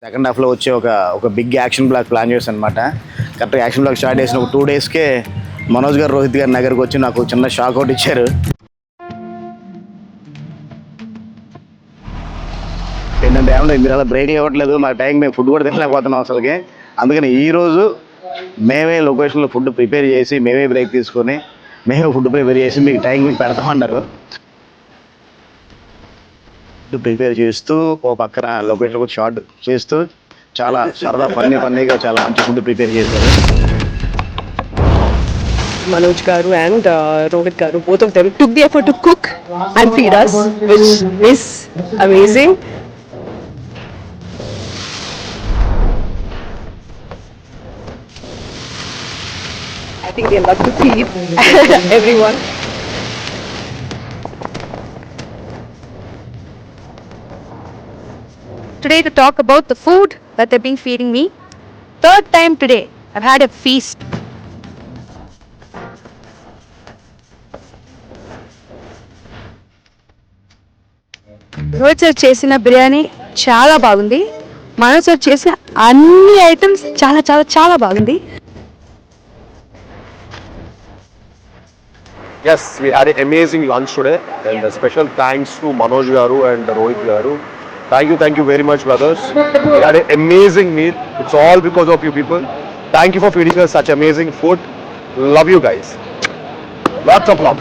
Second హాఫ్లో వచ్చి ఒక బిగ్ యాక్షన్ బ్లాక్ ప్లాన్ చేశాను అనమాట. కరెక్ట్గా యాక్షన్ బ్లాక్ స్టార్ట్ చేసిన ఒక 2 డేస్కే మనోజ్ గారు రోహిత్ గారి దగ్గరకు వచ్చి నాకు చిన్న షాక్ అవుట్ ఇచ్చారు. ఏంటంటే ఏమన్నా మీరు అలా బ్రేక్ ఇవ్వట్లేదు, మా టైం మేము ఫుడ్ కూడా తినలేకపోతున్నాం అసలుకి. అందుకని ఈరోజు మేమే లొకేషన్లో ఫుడ్ ప్రిపేర్ చేసి మేమే బ్రేక్ తీసుకొని మేమే ఫుడ్ ప్రిపేర్ చేసి మీకు టైం మీకు పెడతామన్నారు. ఫుడ్ ప్రిపేర్ చేస్తూ ఓ పక్కన లొకేషన్ షార్ట్ చేస్తూ చాలా సరదా ఫన్నీగా చాలా మంచి ఫుడ్ ప్రిపేర్ చేశారు. Manoj Garu and Rohit Garu, both of them took the effort to cook and feed us, which is amazing. I think they love to feed everyone. Today to talk about the food that they've been feeding me. Third time today, I've had a feast. Rohit sir చేసిన బిర్యానీ చాలా బాగుంది. Manoj sir చేసిన అన్ని items చాలా చాలా చాలా బాగుంది. Yes, we had an amazing lunch today, and a special thanks to Manoj Garu and Rohit Garu. Thank you very much, brothers. We had an amazing meal. It's all because of you people. Thank you for feeding us such amazing food. Love you guys. Lots of love.